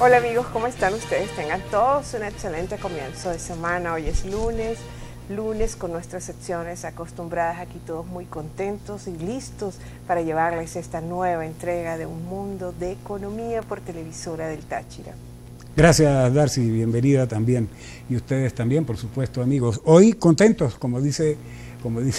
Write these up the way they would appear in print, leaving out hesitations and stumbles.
Hola amigos, ¿cómo están ustedes? Tengan todos un excelente comienzo de semana. Hoy es lunes con nuestras secciones acostumbradas, aquí todos muy contentos y listos para llevarles esta nueva entrega de Un Mundo de Economía por Televisora del Táchira. Gracias, Darcy, bienvenida también. Y ustedes también, por supuesto, amigos. Hoy contentos, como dice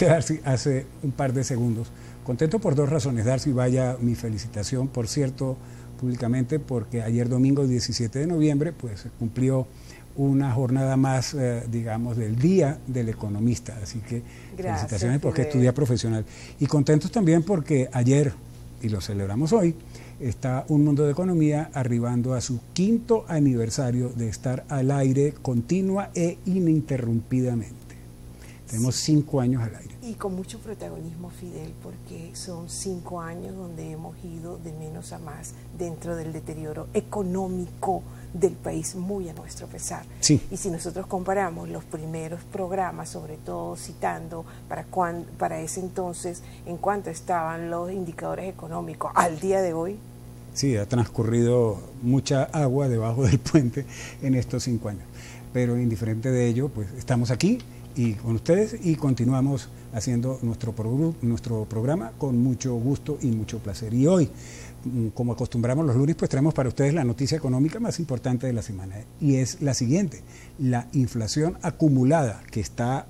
Darcy hace un par de segundos. Contentos por dos razones. Darcy, vaya mi felicitación, por cierto, públicamente, porque ayer domingo 17 de noviembre pues se cumplió una jornada más, digamos, del Día del Economista. Así que gracias, felicitaciones porque es tu día profesional. Y contentos también porque ayer, y lo celebramos hoy, está Un Mundo de Economía arribando a su 5º aniversario de estar al aire continua e ininterrumpidamente. Tenemos 5 años al aire. Y con mucho protagonismo, Fidel, porque son 5 años donde hemos ido de menos a más dentro del deterioro económico del país, muy a nuestro pesar. Sí. Y si nosotros comparamos los primeros programas, sobre todo citando para ese entonces, en cuanto estaban los indicadores económicos al día de hoy. Sí, ha transcurrido mucha agua debajo del puente en estos 5 años. Pero indiferente de ello, pues estamos aquí y con ustedes y continuamos haciendo nuestro programa con mucho gusto y mucho placer. Y hoy, como acostumbramos los lunes, pues traemos para ustedes la noticia económica más importante de la semana. Y es la siguiente: la inflación acumulada que está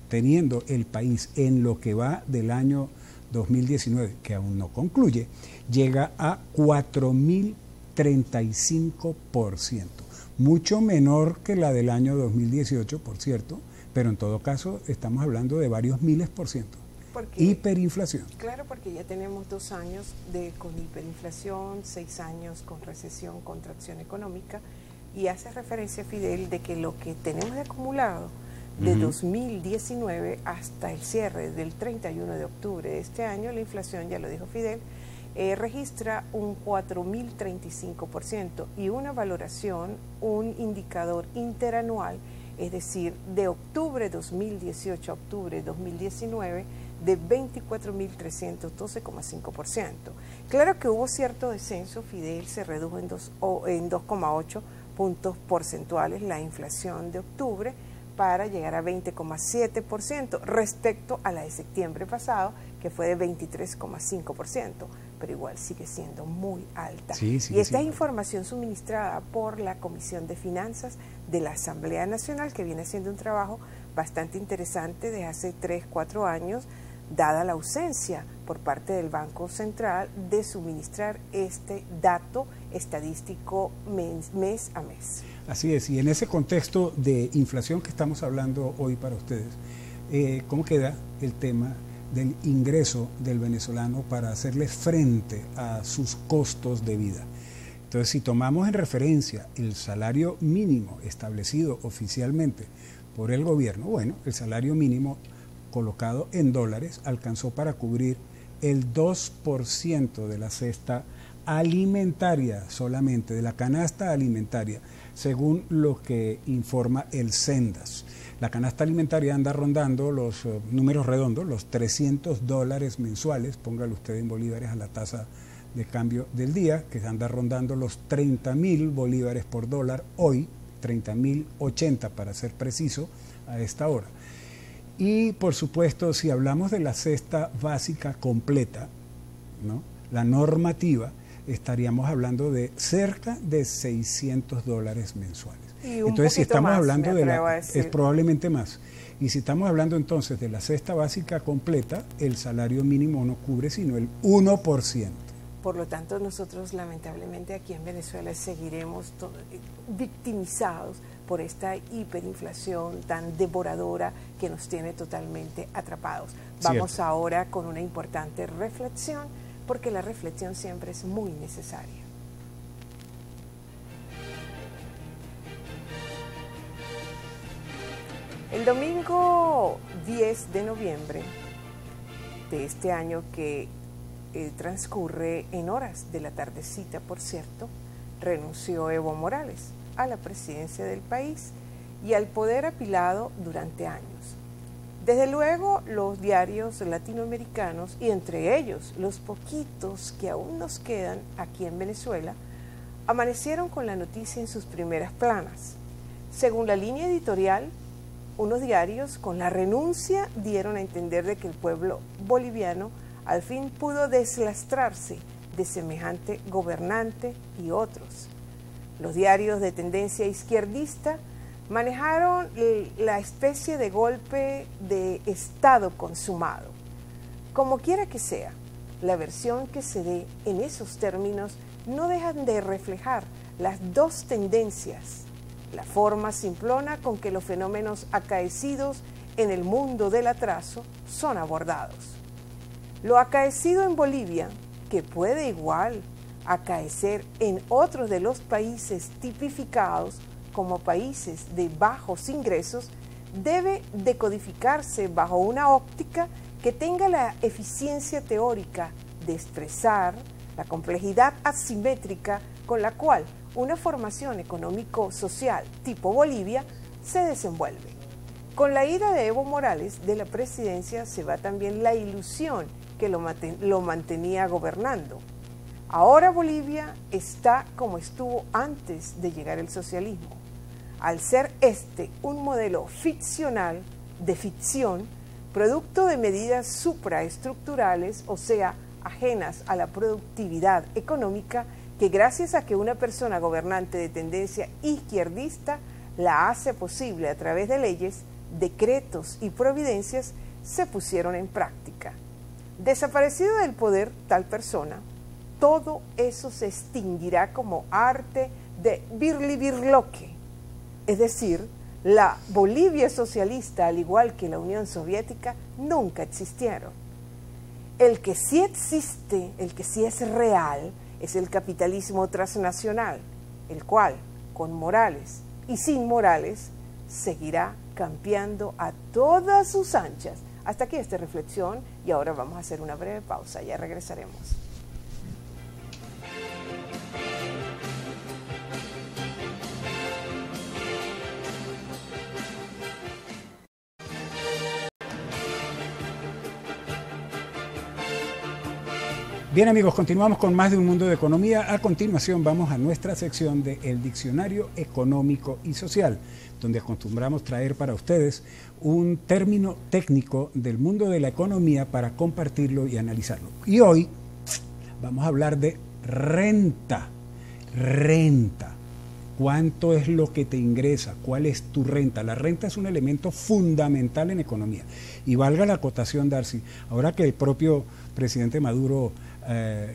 teniendo el país en lo que va del año 2019, que aún no concluye, llega a 4.035%. Mucho menor que la del año 2018, por cierto, pero en todo caso estamos hablando de varios miles %. Hiperinflación. Claro, porque ya tenemos 2 años con hiperinflación, 6 años con recesión, contracción económica, y hace referencia, Fidel, de que lo que tenemos de acumulado de 2019 hasta el cierre del 31 de octubre de este año, la inflación, ya lo dijo Fidel, registra un 4.035% y una valoración, un indicador interanual, es decir, de octubre 2018 a octubre 2019, de 24.312,5%. Claro que hubo cierto descenso, Fidel, se redujo en 2,8 puntos porcentuales la inflación de octubre para llegar a 20,7% respecto a la de septiembre pasado, que fue de 23,5%, pero igual sigue siendo muy alta. Sí, y esta es información suministrada por la Comisión de Finanzas de la Asamblea Nacional, que viene haciendo un trabajo bastante interesante desde hace 3-4 años, dada la ausencia por parte del Banco Central de suministrar este dato estadístico mes a mes. Así es, y en ese contexto de inflación que estamos hablando hoy para ustedes, ¿cómo queda el tema del ingreso del venezolano para hacerle frente a sus costos de vida? Entonces, si tomamos en referencia el salario mínimo establecido oficialmente por el gobierno, bueno, el salario mínimo colocado en dólares alcanzó para cubrir el 2% de la cesta alimentaria solamente, de la canasta alimentaria, según lo que informa el Sendas. La canasta alimentaria anda rondando los números redondos, los $300 mensuales, póngalo usted en bolívares a la tasa de cambio del día, que anda rondando los 30.000 bolívares por dólar hoy, 30.080 para ser preciso a esta hora. Y por supuesto, si hablamos de la cesta básica completa, ¿no?, la normativa, estaríamos hablando de cerca de $600 mensuales. Entonces, si estamos hablando de es probablemente más. Y si estamos hablando entonces de la cesta básica completa, el salario mínimo no cubre sino el 1%. Por lo tanto, nosotros lamentablemente aquí en Venezuela seguiremos victimizados por esta hiperinflación tan devoradora que nos tiene totalmente atrapados. Vamos ahora con una importante reflexión, porque la reflexión siempre es muy necesaria. El domingo 10 de noviembre de este año que transcurre en horas de la tardecita, por cierto, renunció Evo Morales a la presidencia del país y al poder apilado durante años. Desde luego, los diarios latinoamericanos, y entre ellos los poquitos que aún nos quedan aquí en Venezuela, amanecieron con la noticia en sus primeras planas. Según la línea editorial, unos diarios con la renuncia dieron a entender de que el pueblo boliviano al fin pudo deslastrarse de semejante gobernante y otros. Los diarios de tendencia izquierdista manejaron la especie de golpe de Estado consumado. Como quiera que sea, la versión que se dé en esos términos no dejan de reflejar las dos tendencias, la forma simplona con que los fenómenos acaecidos en el mundo del atraso son abordados. Lo acaecido en Bolivia, que puede igual acaecer en otros de los países tipificados como países de bajos ingresos, debe decodificarse bajo una óptica que tenga la eficiencia teórica de expresar la complejidad asimétrica con la cual una formación económico-social tipo Bolivia se desenvuelve. Con la ida de Evo Morales de la presidencia se va también la ilusión que lo mantenía gobernando. Ahora Bolivia está como estuvo antes de llegar el socialismo. Al ser este un modelo ficcional, de ficción, producto de medidas supraestructurales, o sea, ajenas a la productividad económica, que gracias a que una persona gobernante de tendencia izquierdista la hace posible a través de leyes, decretos y providencias, se pusieron en práctica. Desaparecido del poder tal persona, todo eso se extinguirá como arte de birlibirloque, es decir, la Bolivia socialista, al igual que la Unión Soviética, nunca existieron. El que sí existe, el que sí es real, es el capitalismo transnacional, el cual, con Morales y sin Morales, seguirá campeando a todas sus anchas. Hasta aquí esta reflexión y ahora vamos a hacer una breve pausa, ya regresaremos. Bien amigos, continuamos con más de Un Mundo de Economía. A continuación vamos a nuestra sección de El Diccionario Económico y Social, donde acostumbramos traer para ustedes un término técnico del mundo de la economía para compartirlo y analizarlo. Y hoy vamos a hablar de renta. Renta. ¿Cuánto es lo que te ingresa? ¿Cuál es tu renta? La renta es un elemento fundamental en economía. Y valga la acotación, Darcy, ahora que el propio presidente Maduro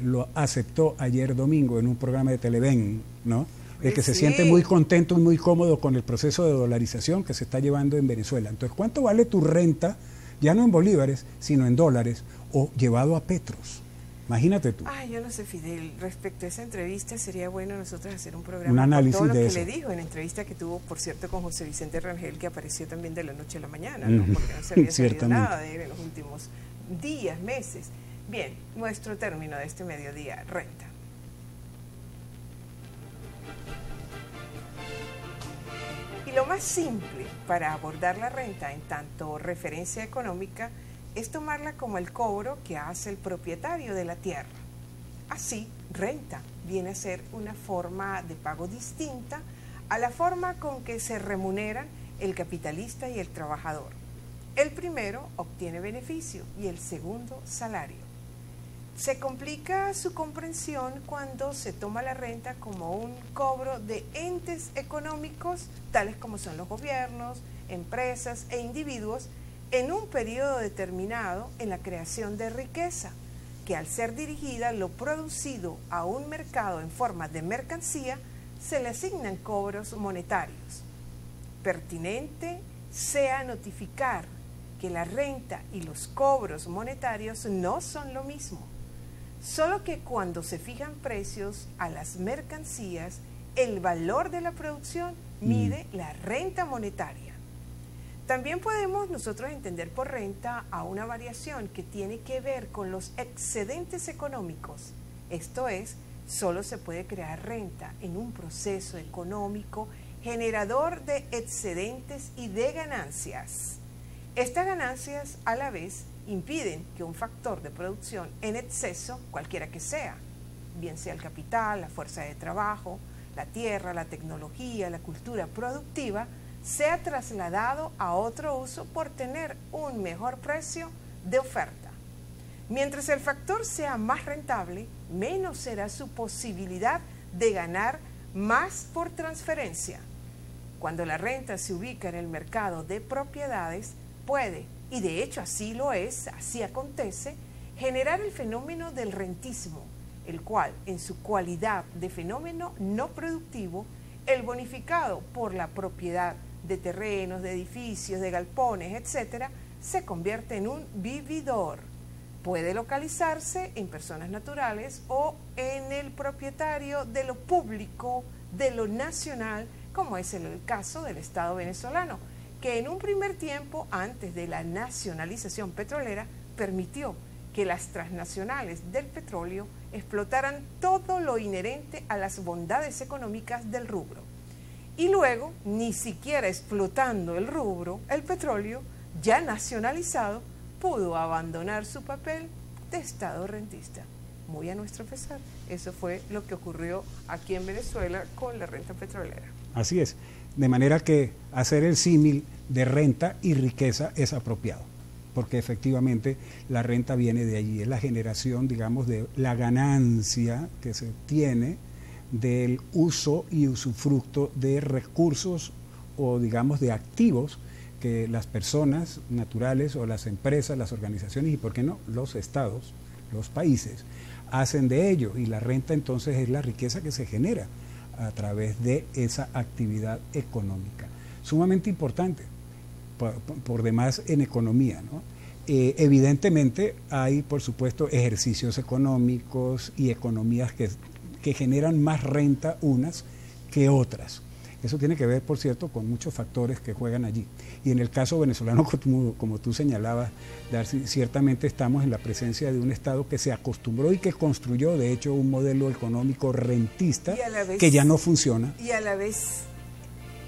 lo aceptó ayer domingo en un programa de Televen, ¿no? De que se siente muy contento y muy cómodo con el proceso de dolarización que se está llevando en Venezuela. Entonces, ¿cuánto vale tu renta, ya no en bolívares, sino en dólares, o llevado a petros? Imagínate tú. Ay, yo no sé, Fidel, respecto a esa entrevista sería bueno nosotros hacer un programa un análisis con todo lo de que eso. le dijo en la entrevista que tuvo, por cierto, con José Vicente Rangel, que apareció también de la noche a la mañana, ¿no? Porque no se había sabido nada de él en los últimos días, meses. Bien, nuestro término de este mediodía, renta. Y lo más simple para abordar la renta en tanto referencia económica es tomarla como el cobro que hace el propietario de la tierra. Así, renta viene a ser una forma de pago distinta a la forma con que se remuneran el capitalista y el trabajador. El primero obtiene beneficio y el segundo salario. Se complica su comprensión cuando se toma la renta como un cobro de entes económicos, tales como son los gobiernos, empresas e individuos, en un periodo determinado en la creación de riqueza, que al ser dirigida lo producido a un mercado en forma de mercancía, se le asignan cobros monetarios. Pertinente sea notificar que la renta y los cobros monetarios no son lo mismo, solo que cuando se fijan precios a las mercancías, el valor de la producción mide la renta monetaria. También podemos nosotros entender por renta a una variación que tiene que ver con los excedentes económicos. Esto es, solo se puede crear renta en un proceso económico generador de excedentes y de ganancias. Estas ganancias a la vez impiden que un factor de producción en exceso, cualquiera que sea, bien sea el capital, la fuerza de trabajo, la tierra, la tecnología, la cultura productiva, sea trasladado a otro uso por tener un mejor precio de oferta. Mientras el factor sea más rentable, menos será su posibilidad de ganar más por transferencia. Cuando la renta se ubica en el mercado de propiedades, puede, y de hecho así lo es, así acontece, generar el fenómeno del rentismo, el cual, en su cualidad de fenómeno no productivo, el bonificado por la propiedad de terrenos, de edificios, de galpones, etcétera, se convierte en un vividor. Puede localizarse en personas naturales o en el propietario de lo público, de lo nacional, como es el caso del Estado venezolano, que en un primer tiempo, antes de la nacionalización petrolera, permitió que las transnacionales del petróleo explotaran todo lo inherente a las bondades económicas del rubro. Y luego, ni siquiera explotando el rubro, el petróleo, ya nacionalizado, pudo abandonar su papel de Estado rentista. Muy a nuestro pesar, eso fue lo que ocurrió aquí en Venezuela con la renta petrolera. Así es, de manera que hacer el símil de renta y riqueza es apropiado, porque efectivamente la renta viene de allí, es la generación, digamos, de la ganancia que se tiene del uso y usufructo de recursos o, digamos, de activos que las personas naturales o las empresas, las organizaciones y, ¿por qué no?, los estados, los países, hacen de ello, y la renta entonces es la riqueza que se genera a través de esa actividad económica. Sumamente importante, por demás en economía, ¿no? Evidentemente hay, por supuesto, ejercicios económicos y economías que generan más renta unas que otras. Eso tiene que ver, por cierto, con muchos factores que juegan allí. Y en el caso venezolano, como tú señalabas, Darcy, ciertamente estamos en la presencia de un Estado que se acostumbró y que construyó, de hecho, un modelo económico rentista que ya no funciona. Y a la vez,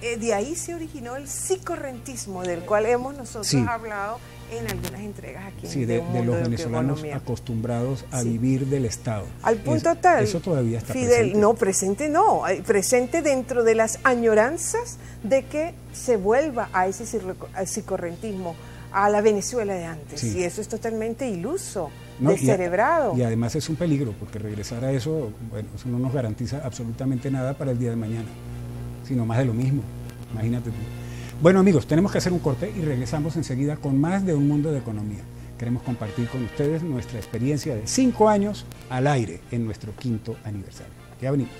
de ahí se originó el psicorrentismo, del cual hemos nosotros hablado en algunas entregas aquí de los venezolanos acostumbrados a vivir del Estado. Al punto tal, eso todavía está Fidel, presente dentro de las añoranzas de que se vuelva a ese psicorrentismo, a la Venezuela de antes, y eso es totalmente iluso, descerebrado. Y además es un peligro, porque regresar a eso, bueno, eso no nos garantiza absolutamente nada para el día de mañana, sino más de lo mismo, imagínate tú. Bueno, amigos, tenemos que hacer un corte y regresamos enseguida con más de Un Mundo de Economía. Queremos compartir con ustedes nuestra experiencia de 5 años al aire en nuestro 5º aniversario. Ya venimos.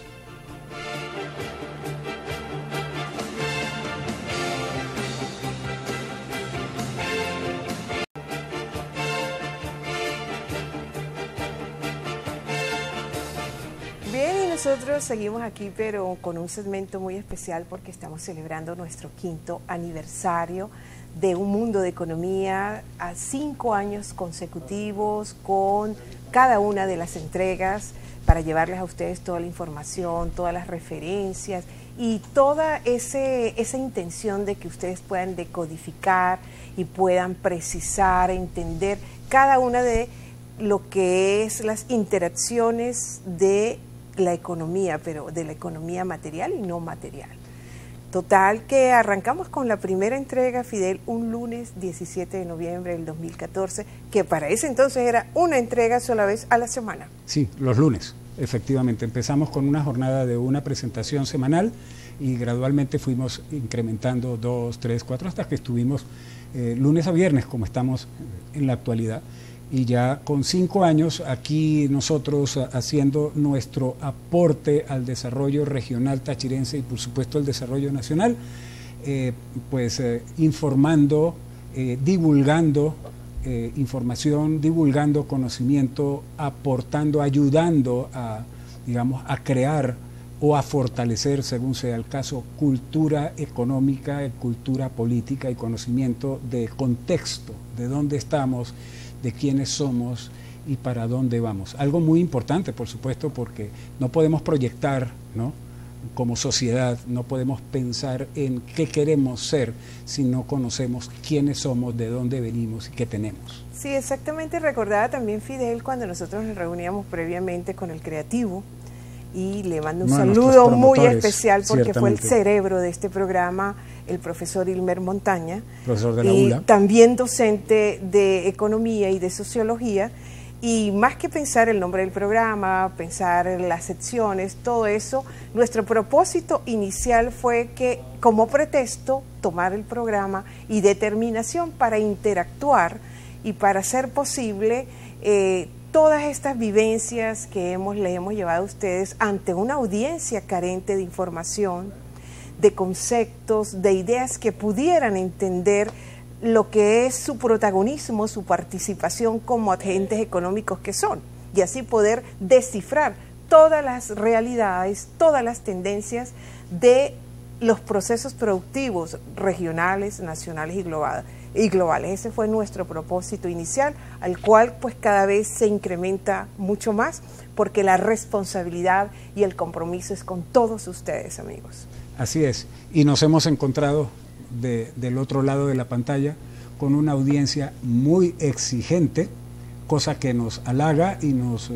Nosotros seguimos aquí, pero con un segmento muy especial porque estamos celebrando nuestro 5º aniversario de Un Mundo de Economía, a 5 años consecutivos con cada una de las entregas para llevarles a ustedes toda la información, todas las referencias y toda esa intención de que ustedes puedan decodificar y puedan precisar, entender cada una de lo que es las interacciones de la economía, pero de la economía material y no material. Total que arrancamos con la primera entrega, Fidel, un lunes 17 de noviembre del 2014, que para ese entonces era una entrega sola vez a la semana. Sí, los lunes, efectivamente. Empezamos con una jornada de una presentación semanal y gradualmente fuimos incrementando 2, 3, 4, hasta que estuvimos lunes a viernes, como estamos en la actualidad. Y ya con 5 años aquí nosotros haciendo nuestro aporte al desarrollo regional tachirense y por supuesto el desarrollo nacional, informando, divulgando información, divulgando conocimiento, aportando, ayudando a, digamos, a crear o a fortalecer, según sea el caso, cultura económica, cultura política y conocimiento de contexto, de dónde estamos, de quiénes somos y para dónde vamos. Algo muy importante, por supuesto, porque no podemos proyectar, ¿no?, como sociedad, no podemos pensar en qué queremos ser si no conocemos quiénes somos, de dónde venimos y qué tenemos. Sí, exactamente. Recordaba también Fidel cuando nosotros nos reuníamos previamente con el creativo, y le mando un saludo muy especial porque fue el cerebro de este programa, el profesor Ilmer Montaña, profesor de la ULA, también docente de economía y de sociología. Y más que pensar el nombre del programa, pensar en las secciones, todo eso, nuestro propósito inicial fue que, como pretexto, tomar el programa y determinación para interactuar y para hacer posible todas estas vivencias que le hemos llevado a ustedes ante una audiencia carente de información, de conceptos, de ideas que pudieran entender lo que es su protagonismo, su participación como agentes económicos que son, y así poder descifrar todas las realidades, todas las tendencias de los procesos productivos regionales, nacionales y globales. Ese fue nuestro propósito inicial, al cual pues cada vez se incrementa mucho más, porque la responsabilidad y el compromiso es con todos ustedes, amigos. Así es, y nos hemos encontrado del otro lado de la pantalla con una audiencia muy exigente, cosa que nos halaga y nos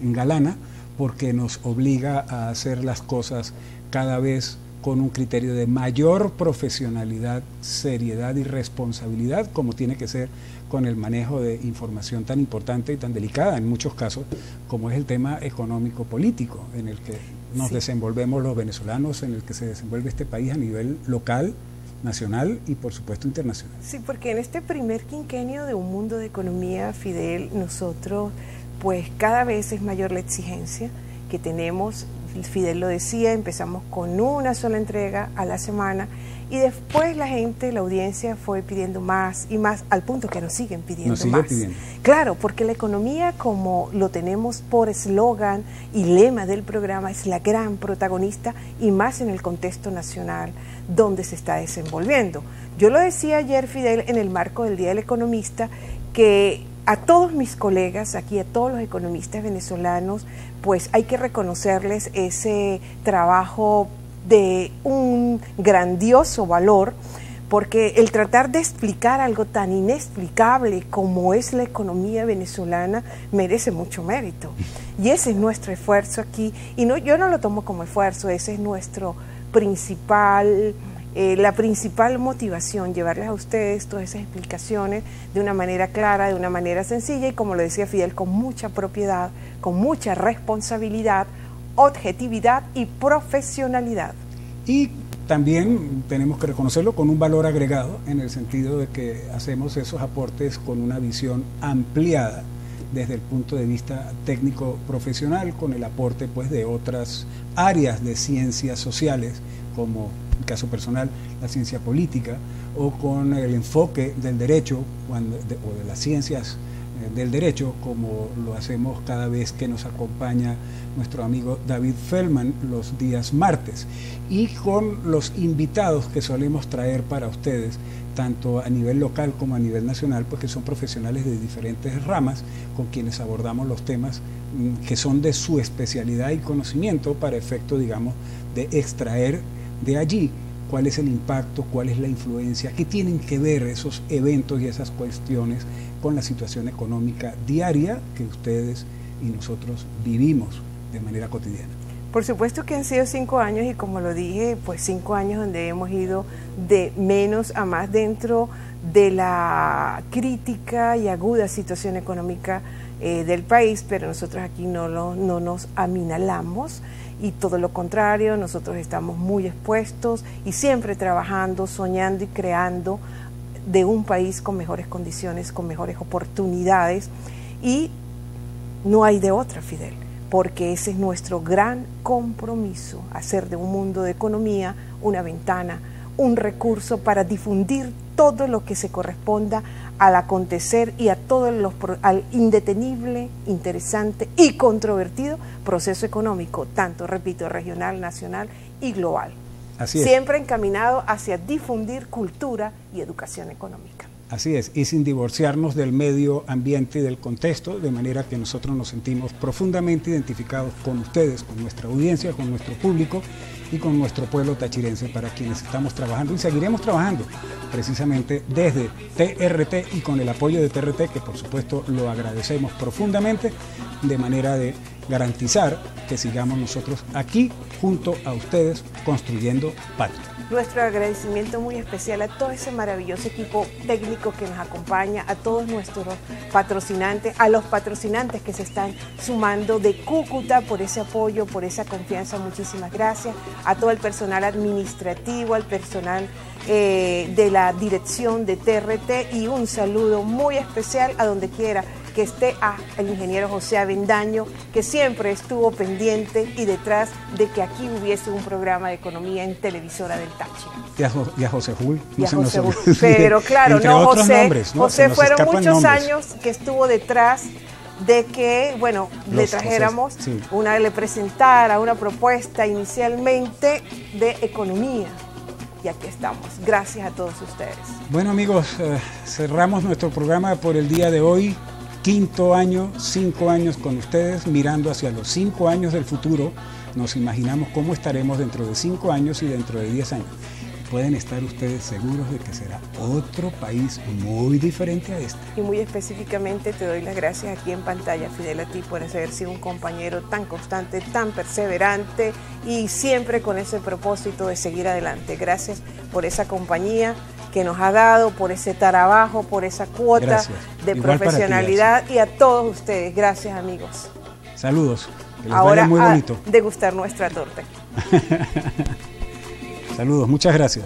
engalana, porque nos obliga a hacer las cosas cada vez con un criterio de mayor profesionalidad, seriedad y responsabilidad, como tiene que ser con el manejo de información tan importante y tan delicada en muchos casos, como es el tema económico-político en el que nos desenvolvemos los venezolanos, en el que se desenvuelve este país a nivel local, nacional y por supuesto internacional. Sí, porque en este primer quinquenio de Un Mundo de Economía, Fidel, nosotros pues cada vez es mayor la exigencia que tenemos. Fidel lo decía, empezamos con una sola entrega a la semana y después la gente, la audiencia fue pidiendo más y más, al punto que nos siguen pidiendo más. Claro, porque la economía, como lo tenemos por eslogan y lema del programa, es la gran protagonista, y más en el contexto nacional donde se está desenvolviendo. Yo lo decía ayer, Fidel, en el marco del Día del Economista, que a todos mis colegas aquí, a todos los economistas venezolanos, pues hay que reconocerles ese trabajo de un grandioso valor, porque el tratar de explicar algo tan inexplicable como es la economía venezolana merece mucho mérito. Y ese es nuestro esfuerzo aquí, y no, yo no lo tomo como esfuerzo, ese es nuestro principal, la principal motivación, llevarles a ustedes todas esas explicaciones de una manera clara, de una manera sencilla y, como lo decía Fidel, con mucha propiedad, con mucha responsabilidad, objetividad y profesionalidad. Y también tenemos que reconocerlo con un valor agregado, en el sentido de que hacemos esos aportes con una visión ampliada desde el punto de vista técnico profesional, con el aporte pues de otras áreas de ciencias sociales, como en caso personal la ciencia política, o con el enfoque del derecho o de las ciencias del derecho, como lo hacemos cada vez que nos acompaña nuestro amigo David Feldman los días martes, y con los invitados que solemos traer para ustedes, tanto a nivel local como a nivel nacional, pues que son profesionales de diferentes ramas, con quienes abordamos los temas que son de su especialidad y conocimiento, para efecto, digamos, de extraer de allí cuál es el impacto, cuál es la influencia, qué tienen que ver esos eventos y esas cuestiones con la situación económica diaria que ustedes y nosotros vivimos de manera cotidiana. Por supuesto que han sido 5 años, y como lo dije, pues 5 años donde hemos ido de menos a más dentro de la crítica y aguda situación económica del país, pero nosotros aquí no nos aminalamos, y todo lo contrario, nosotros estamos muy expuestos y siempre trabajando, soñando y creando de un país con mejores condiciones, con mejores oportunidades, y no hay de otra, Fidel, porque ese es nuestro gran compromiso, hacer de Un Mundo de Economía una ventana, un recurso para difundir todo lo que se corresponda al acontecer y a todo al indetenible, interesante y controvertido proceso económico, tanto, repito, regional, nacional y global. Así es. Siempre encaminado hacia difundir cultura y educación económica. Así es, y sin divorciarnos del medio ambiente y del contexto, de manera que nosotros nos sentimos profundamente identificados con ustedes, con nuestra audiencia, con nuestro público y con nuestro pueblo tachirense, para quienes estamos trabajando y seguiremos trabajando precisamente desde TRT y con el apoyo de TRT, que por supuesto lo agradecemos profundamente, de manera de garantizar que sigamos nosotros aquí junto a ustedes construyendo patria. Nuestro agradecimiento muy especial a todo ese maravilloso equipo técnico que nos acompaña, a todos nuestros patrocinantes, a los patrocinantes que se están sumando de Cúcuta por ese apoyo, por esa confianza. Muchísimas gracias. A todo el personal administrativo, al personal de la dirección de TRT, y un saludo muy especial a donde quiera que esté el ingeniero José Avendaño, que siempre estuvo pendiente y detrás de que aquí hubiese un programa de economía en Televisora del Táchira. Y a José Jul. Pero claro, no, José fueron muchos nombres. años que estuvo detrás de que, bueno, le trajéramos, sí, le presentara una propuesta inicialmente de economía. Y aquí estamos. Gracias a todos ustedes. Bueno, amigos, cerramos nuestro programa por el día de hoy. 5º año, 5 años con ustedes, mirando hacia los 5 años del futuro. Nos imaginamos cómo estaremos dentro de 5 años y dentro de 10 años. Pueden estar ustedes seguros de que será otro país muy diferente a este. Y muy específicamente te doy las gracias aquí en pantalla, Fidel, a ti por haber sido un compañero tan constante, tan perseverante y siempre con ese propósito de seguir adelante. Gracias por esa compañía que nos ha dado, por ese trabajo, por esa cuota de profesionalidad, y a todos ustedes. Gracias, amigos. Saludos. Que les vaya muy bonito. A degustar nuestra torta. Saludos, muchas gracias.